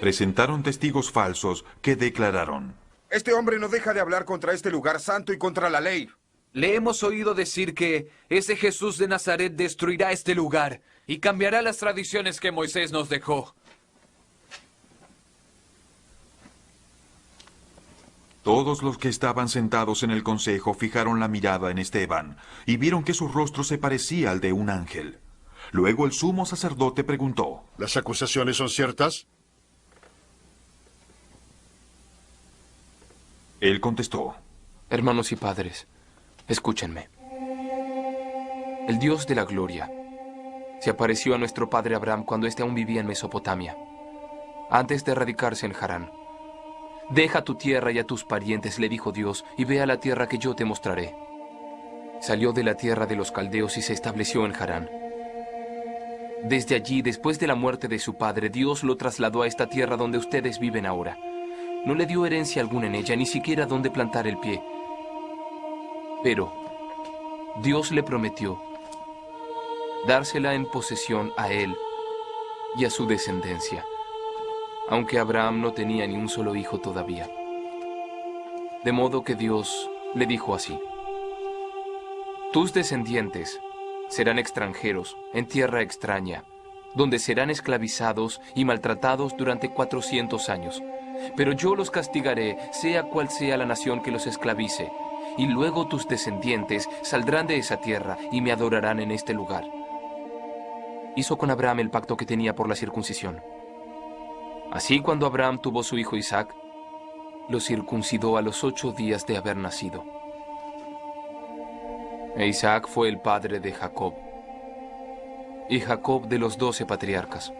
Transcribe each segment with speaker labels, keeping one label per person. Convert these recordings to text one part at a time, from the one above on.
Speaker 1: Presentaron testigos falsos que declararon:
Speaker 2: Este hombre no deja de hablar contra este lugar santo y contra la ley.
Speaker 3: Le hemos oído decir que ese Jesús de Nazaret destruirá este lugar y cambiará las tradiciones que Moisés nos dejó.
Speaker 1: Todos los que estaban sentados en el consejo fijaron la mirada en Esteban y vieron que su rostro se parecía al de un ángel. Luego el sumo sacerdote preguntó:
Speaker 4: ¿Las acusaciones son ciertas?
Speaker 1: Él contestó:
Speaker 5: Hermanos y padres, escúchenme. El Dios de la gloria se apareció a nuestro padre Abraham cuando éste aún vivía en Mesopotamia, antes de radicarse en Harán. Deja tu tierra y a tus parientes, le dijo Dios, y ve a la tierra que yo te mostraré. Salió de la tierra de los caldeos y se estableció en Harán. Desde allí, después de la muerte de su padre, Dios lo trasladó a esta tierra donde ustedes viven ahora. No le dio herencia alguna en ella, ni siquiera donde plantar el pie. Pero Dios le prometió dársela en posesión a él y a su descendencia, aunque Abraham no tenía ni un solo hijo todavía. De modo que Dios le dijo así: tus descendientes serán extranjeros en tierra extraña, donde serán esclavizados y maltratados durante 400 años. Pero yo los castigaré, sea cual sea la nación que los esclavice, y luego tus descendientes saldrán de esa tierra y me adorarán en este lugar. Hizo con Abraham el pacto que tenía por la circuncisión. Así, cuando Abraham tuvo su hijo Isaac, lo circuncidó a los 8 días de haber nacido. E Isaac fue el padre de Jacob, y Jacob de los 12 patriarcas.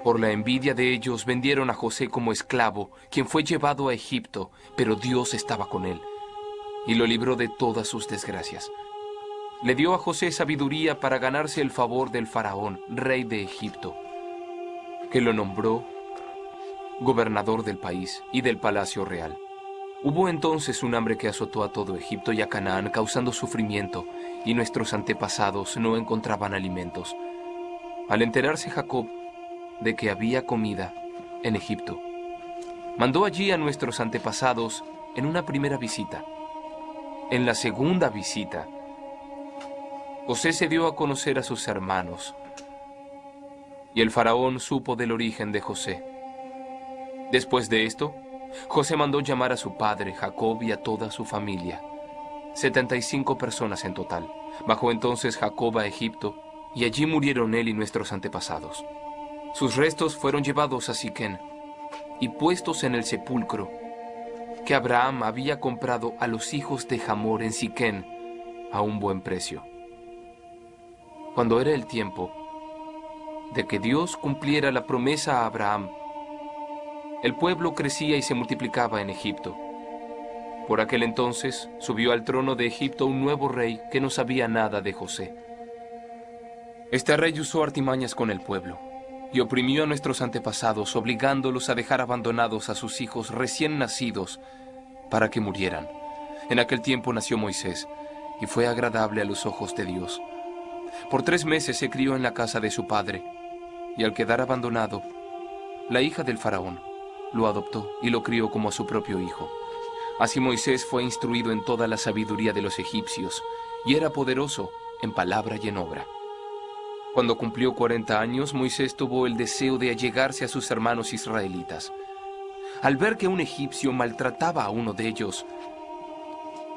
Speaker 5: Por la envidia de ellos vendieron a José como esclavo, quien fue llevado a Egipto, pero Dios estaba con él y lo libró de todas sus desgracias. Le dio a José sabiduría para ganarse el favor del faraón, rey de Egipto, que lo nombró gobernador del país y del palacio real. Hubo entonces un hambre que azotó a todo Egipto y a Canaán, causando sufrimiento, y nuestros antepasados no encontraban alimentos. Al enterarse Jacob de que había comida en Egipto, mandó allí a nuestros antepasados en una primera visita. En la segunda visita, José se dio a conocer a sus hermanos, y el faraón supo del origen de José. Después de esto, José mandó llamar a su padre, Jacob, y a toda su familia, 75 personas en total. Bajó entonces Jacob a Egipto, y allí murieron él y nuestros antepasados. Sus restos fueron llevados a Siquén y puestos en el sepulcro que Abraham había comprado a los hijos de Hamor en Siquén a un buen precio. Cuando era el tiempo de que Dios cumpliera la promesa a Abraham, el pueblo crecía y se multiplicaba en Egipto. Por aquel entonces subió al trono de Egipto un nuevo rey que no sabía nada de José. Este rey usó artimañas con el pueblo y oprimió a nuestros antepasados, obligándolos a dejar abandonados a sus hijos recién nacidos para que murieran. En aquel tiempo nació Moisés y fue agradable a los ojos de Dios. Por 3 meses se crió en la casa de su padre, y al quedar abandonado, la hija del faraón lo adoptó y lo crió como a su propio hijo. Así Moisés fue instruido en toda la sabiduría de los egipcios, y era poderoso en palabra y en obra. Cuando cumplió 40 años, Moisés tuvo el deseo de allegarse a sus hermanos israelitas. Al ver que un egipcio maltrataba a uno de ellos,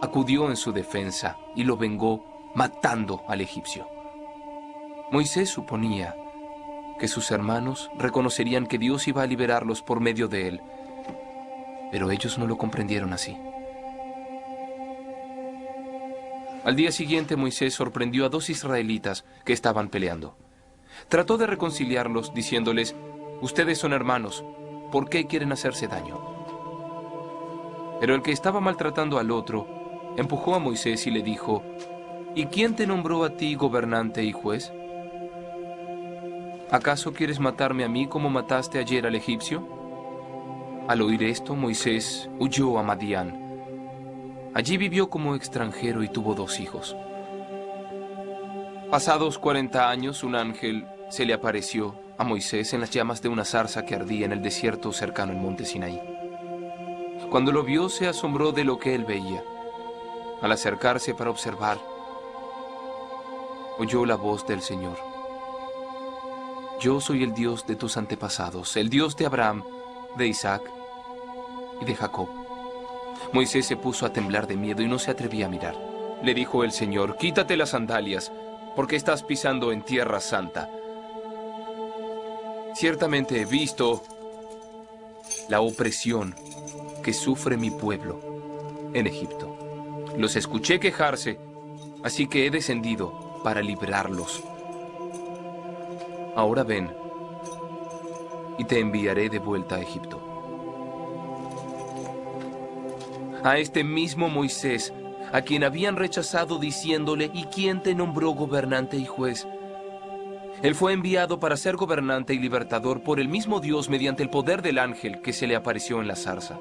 Speaker 5: acudió en su defensa y lo vengó matando al egipcio. Moisés suponía que sus hermanos reconocerían que Dios iba a liberarlos por medio de él, pero ellos no lo comprendieron así. Al día siguiente, Moisés sorprendió a 2 israelitas que estaban peleando. Trató de reconciliarlos diciéndoles: ustedes son hermanos, ¿por qué quieren hacerse daño? Pero el que estaba maltratando al otro empujó a Moisés y le dijo: ¿y quién te nombró a ti gobernante y juez? ¿Acaso quieres matarme a mí como mataste ayer al egipcio? Al oír esto, Moisés huyó a Madián. Allí vivió como extranjero y tuvo 2 hijos. Pasados 40 años, un ángel se le apareció a Moisés en las llamas de una zarza que ardía en el desierto cercano al monte Sinaí. Cuando lo vio, se asombró de lo que él veía. Al acercarse para observar, oyó la voz del Señor. Yo soy el Dios de tus antepasados, el Dios de Abraham, de Isaac y de Jacob. Moisés se puso a temblar de miedo y no se atrevía a mirar. Le dijo el Señor: quítate las sandalias, porque estás pisando en tierra santa. Ciertamente he visto la opresión que sufre mi pueblo en Egipto. Los escuché quejarse, así que he descendido para librarlos. Ahora ven, y te enviaré de vuelta a Egipto. A este mismo Moisés, a quien habían rechazado diciéndole: ¿y quién te nombró gobernante y juez? Él fue enviado para ser gobernante y libertador por el mismo Dios mediante el poder del ángel que se le apareció en la zarza.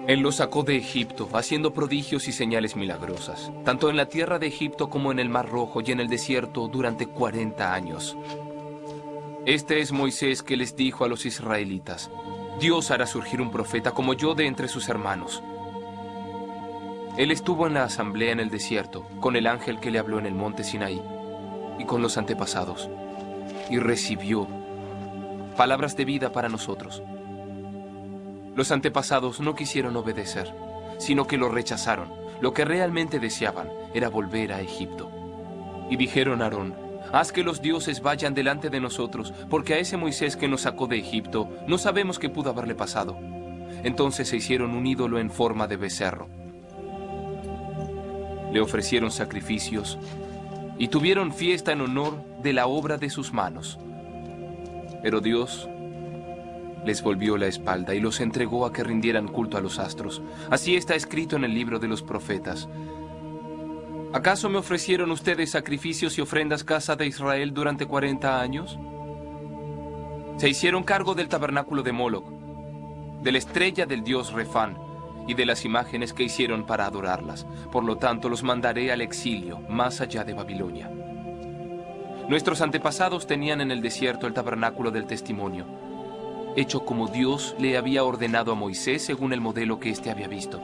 Speaker 5: Él los sacó de Egipto, haciendo prodigios y señales milagrosas, tanto en la tierra de Egipto como en el Mar Rojo y en el desierto durante 40 años. Este es Moisés que les dijo a los israelitas: Dios hará surgir un profeta como yo de entre sus hermanos. Él estuvo en la asamblea en el desierto, con el ángel que le habló en el monte Sinaí, y con los antepasados, y recibió palabras de vida para nosotros. Los antepasados no quisieron obedecer, sino que lo rechazaron. Lo que realmente deseaban era volver a Egipto. Y dijeron a Aarón: haz que los dioses vayan delante de nosotros, porque a ese Moisés que nos sacó de Egipto no sabemos qué pudo haberle pasado. Entonces se hicieron un ídolo en forma de becerro. Le ofrecieron sacrificios y tuvieron fiesta en honor de la obra de sus manos. Pero Dios les volvió la espalda y los entregó a que rindieran culto a los astros. Así está escrito en el libro de los profetas. ¿Acaso me ofrecieron ustedes sacrificios y ofrendas, casa de Israel, durante 40 años? Se hicieron cargo del tabernáculo de Moloc, de la estrella del dios Refán y de las imágenes que hicieron para adorarlas. Por lo tanto, los mandaré al exilio, más allá de Babilonia. Nuestros antepasados tenían en el desierto el tabernáculo del testimonio, hecho como Dios le había ordenado a Moisés según el modelo que éste había visto.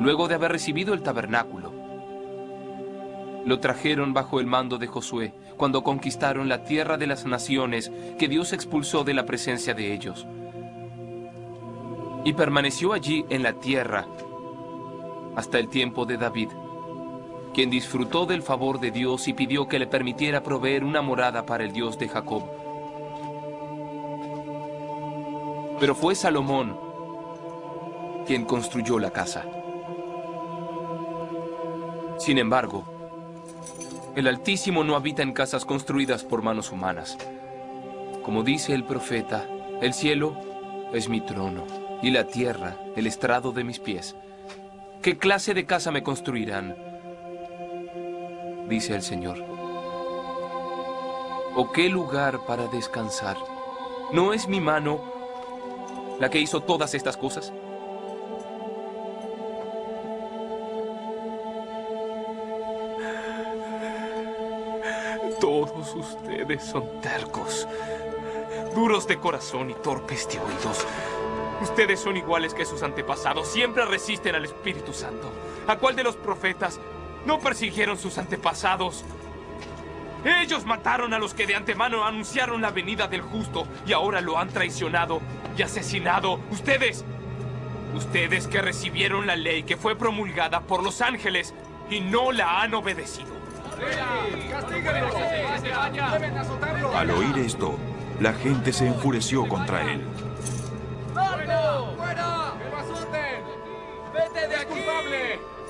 Speaker 5: Luego de haber recibido el tabernáculo, lo trajeron bajo el mando de Josué, cuando conquistaron la tierra de las naciones que Dios expulsó de la presencia de ellos. Y permaneció allí en la tierra hasta el tiempo de David, quien disfrutó del favor de Dios y pidió que le permitiera proveer una morada para el Dios de Jacob. Pero fue Salomón quien construyó la casa. Sin embargo, el Altísimo no habita en casas construidas por manos humanas. Como dice el profeta: el cielo es mi trono y la tierra el estrado de mis pies. ¿Qué clase de casa me construirán?, dice el Señor. ¿O qué lugar para descansar? ¿No es mi mano la que hizo todas estas cosas? Todos ustedes son tercos, duros de corazón y torpes de oídos. Ustedes son iguales que sus antepasados, siempre resisten al Espíritu Santo. ¿A cuál de los profetas no persiguieron sus antepasados? Ellos mataron a los que de antemano anunciaron la venida del justo y ahora lo han traicionado y asesinado. Ustedes que recibieron la ley que fue promulgada por los ángeles y no la han obedecido.
Speaker 1: Al oír esto, la gente se enfureció contra él.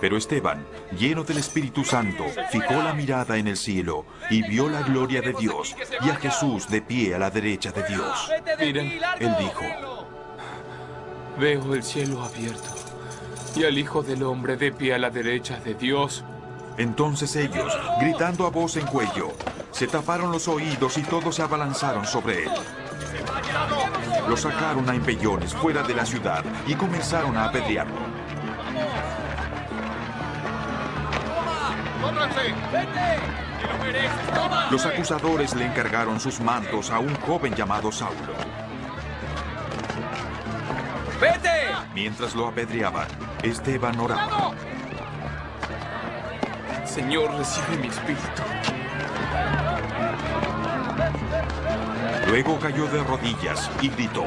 Speaker 1: Pero Esteban, lleno del Espíritu Santo, fijó la mirada en el cielo y vio la gloria de Dios y a Jesús de pie a la derecha de Dios.
Speaker 5: Miren,
Speaker 1: Él dijo:
Speaker 5: veo el cielo abierto y al Hijo del Hombre de pie a la derecha de Dios.
Speaker 1: Entonces ellos, gritando a voz en cuello, se taparon los oídos y todos se abalanzaron sobre él. Lo sacaron a empellones fuera de la ciudad y comenzaron a apedrearlo. Los acusadores le encargaron sus mantos a un joven llamado Saulo.
Speaker 3: ¡Vete!
Speaker 1: Mientras lo apedreaban, Esteban oraba.
Speaker 5: Señor, recibe mi espíritu.
Speaker 1: Luego cayó de rodillas y gritó.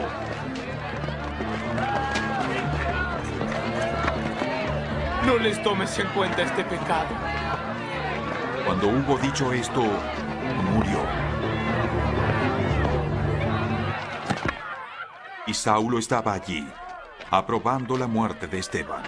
Speaker 5: No les tomes en cuenta este pecado.
Speaker 1: Cuando hubo dicho esto, murió. Y Saulo estaba allí, aprobando la muerte de Esteban.